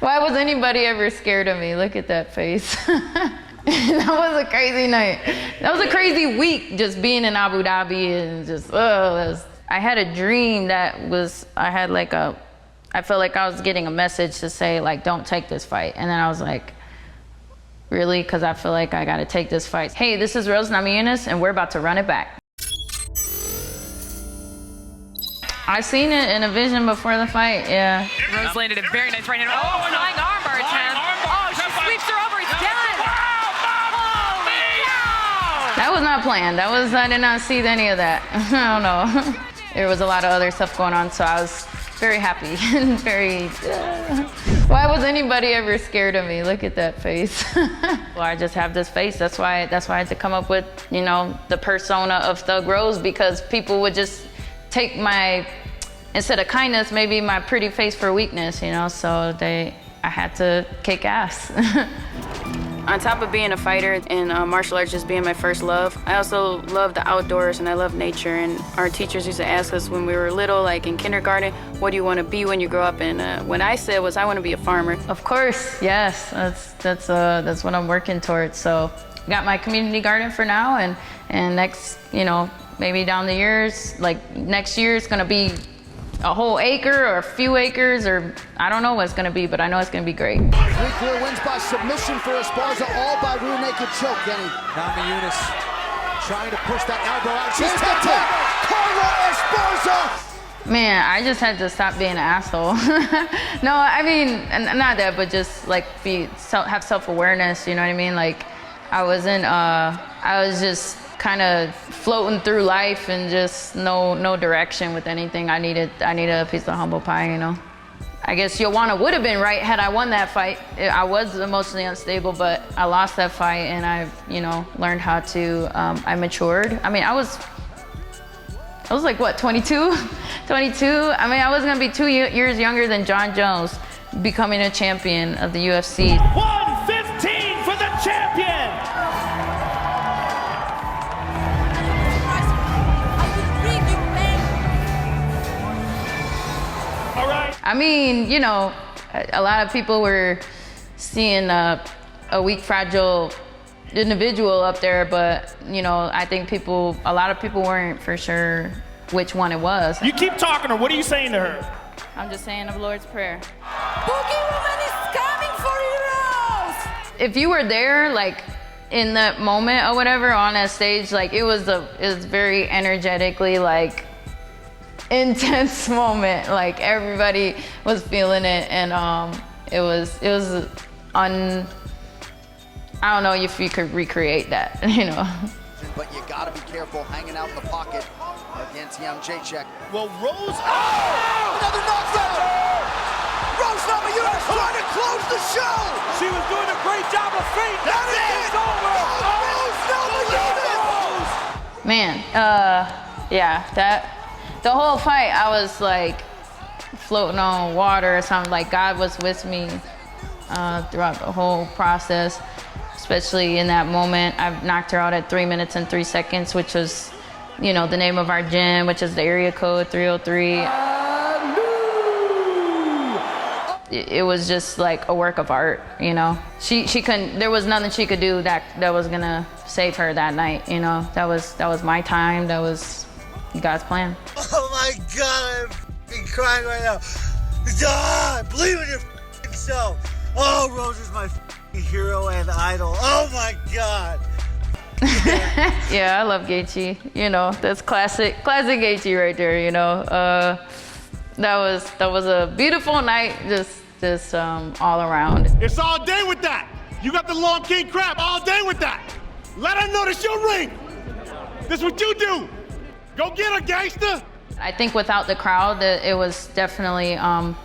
Why was anybody ever scared of me? Look at that face. That was a crazy night. That was a crazy week, just being in Abu Dhabi and just, I had a dream that was, I felt like I was getting a message to say, like, don't take this fight. And then I was like, really? Because I feel like I got to take this fight. Hey, this is Rose Namajunas, and we're about to run it back. I seen it in a vision before the fight, yeah. Rose landed a very nice right hand. Oh, flying armbar attempt. Oh, she sweeps her over. It's done. Holy cow! That was not planned. I did not see any of that. I don't know. There was a lot of other stuff going on, so I was very happy and very... Why was anybody ever scared of me? Look at that face. Well, I just have this face. That's why I had to come up with, you know, the persona of Thug Rose, because people would just take my, instead of kindness, maybe my pretty face for weakness, you know, so I had to kick ass. On top of being a fighter and martial arts just being my first love, I also love the outdoors and I love nature. And our teachers used to ask us when we were little, like in kindergarten, what do you want to be when you grow up? And what I said was, I want to be a farmer. Of course, yes, that's what I'm working towards. So I got my community garden for now, and next, you know, maybe down the years, like next year it's gonna be a whole acre or a few acres, or I don't know what it's gonna be, but I know it's gonna be great. 3 clear wins by submission for Esparza, all by rear naked choke, Kenny. Namajunas trying to push that elbow out. She's tapped. Carla Esparza! Man, I just had to stop being an asshole. No, I mean, not that, but just like have self-awareness, you know what I mean? Like I was just kind of floating through life and just no direction with anything. I needed a piece of humble pie, you know. I guess Joanna would have been right had I won that fight. I was emotionally unstable, but I lost that fight, and I've, you know, learned how to, I matured. I mean, I was like, what, 22? 22? I mean, I was gonna be 2 years younger than John Jones, becoming a champion of the UFC. 115 for the champion! I mean, you know, a lot of people were seeing a weak, fragile individual up there, but, you know, I think a lot of people weren't for sure which one it was. You keep talking to her. What are you saying to her? I'm just saying the Lord's Prayer. Boogie Woman is coming for you, Rose! If you were there, like, in that moment or whatever, on that stage, like, it was very energetically, like, intense moment. Like everybody was feeling it, and it was I don't know if you could recreate that, you know. But you gotta be careful hanging out in the pocket against Jan Jacek. Well, Rose... Oh! Another knockdown! Rose Namajunas trying to close the show! She was doing a great job of feint. That's it! Over! Rose Namajunas! Man, yeah, the whole fight, I was like floating on water or something. Like God was with me throughout the whole process, especially in that moment. I knocked her out at 3 minutes and 3 seconds, which was, you know, the name of our gym, which is the area code 303. It was just like a work of art, you know. She couldn't. There was nothing she could do that was gonna save her that night, you know. That was my time. That was God's plan. Oh my God, I'm f***ing crying right now. Ah, believe in your f***ing self. Oh, Rose is my f***ing hero and idol. Oh my God. Yeah, I love Gaethje. You know, that's classic Gaethje right there. You know, that was a beautiful night, just all around. It's all day with that. You got the long king crap all day with that. Let her know that's your ring. That's what you do. Go get her, gangster! I think without the crowd, it was definitely, and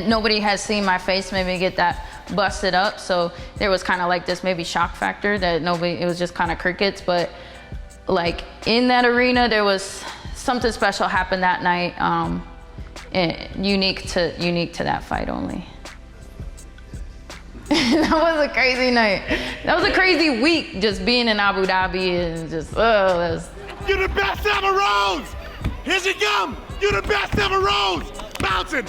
nobody has seen my face maybe get that busted up, so there was kind of like this maybe shock factor that it was just kind of crickets, but like in that arena, there was something special happened that night, unique to that fight only. That was a crazy night. That was a crazy week, just being in Abu Dhabi and just, You're the best ever, Rose! Here she come! You're the best ever, Rose! Bouncing!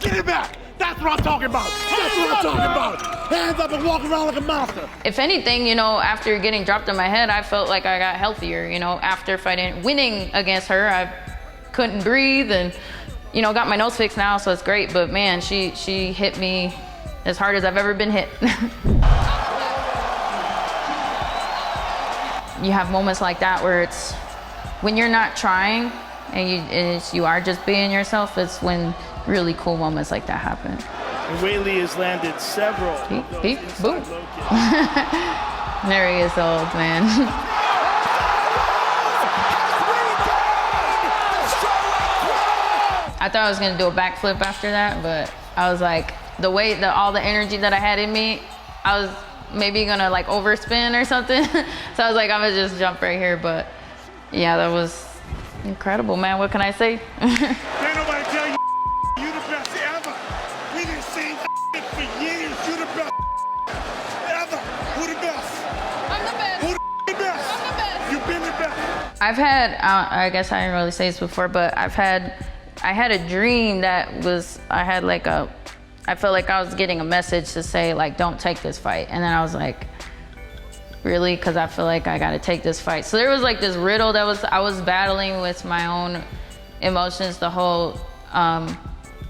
Get it back! That's what I'm talking about. That's what I'm talking about. Hands up and walk around like a monster. If anything, you know, after getting dropped on my head, I felt like I got healthier. You know, after winning against her, I couldn't breathe and, you know, got my nose fixed now, so it's great. But man, she hit me as hard as I've ever been hit. You have moments like that where it's when you're not trying and you are just being yourself. It's when really cool moments like that happen. And Whaley has landed several. Boom. There he is, old man. I thought I was gonna do a backflip after that, but I was like, all the energy that I had in me, I was maybe gonna like overspin or something. So I was like, I'm gonna just jump right here. But yeah, that was incredible, man. What can I say? Can't nobody tell you you the best ever. We done seen for years. You the best ever. Who the best? I'm the best. Who the best? I'm the best. You've been the best. I've had, I guess I didn't really say this before, but I had a dream that was, I felt like I was getting a message to say, like, don't take this fight. And then I was like, really? Because I feel like I got to take this fight. So there was like this riddle that I was battling with my own emotions the whole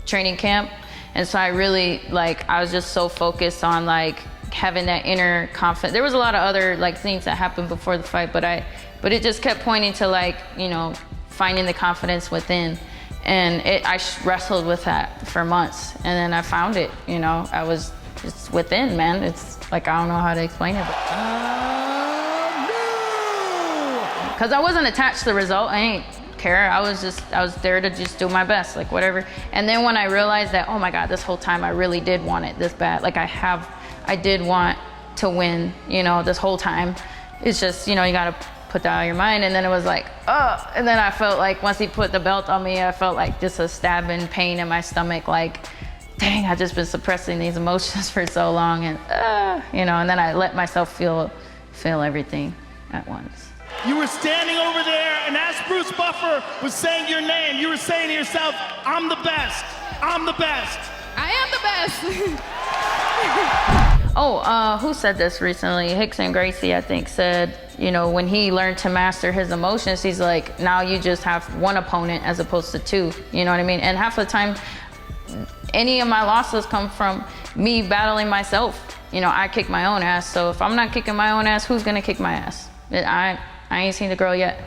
training camp. And so I really, I was just so focused on like having that inner confidence. There was a lot of other like things that happened before the fight, but it just kept pointing to like, you know, finding the confidence within. And I wrestled with that for months, and then I found it. You know, it's within, man. It's like, I don't know how to explain it. Because I wasn't attached to the result. I ain't care. I was there to just do my best, like whatever. And then when I realized that, oh my God, this whole time I really did want it this bad. Like I did want to win, you know, this whole time. It's just, you know, you gotta put that out of your mind. And then it was like, oh, and then I felt like once he put the belt on me, I felt like just a stabbing pain in my stomach, like, dang, I've just been suppressing these emotions for so long, and you know, and then I let myself feel everything at once. You were standing over there, and as Bruce Buffer was saying your name, you were saying to yourself, I'm the best, I'm the best. I am the best. Oh, who said this recently? Hickson Gracie, I think, said, you know, when he learned to master his emotions, he's like, now you just have one opponent as opposed to two. You know what I mean? And half the time, any of my losses come from me battling myself. You know, I kick my own ass. So if I'm not kicking my own ass, who's gonna kick my ass? I ain't seen the girl yet.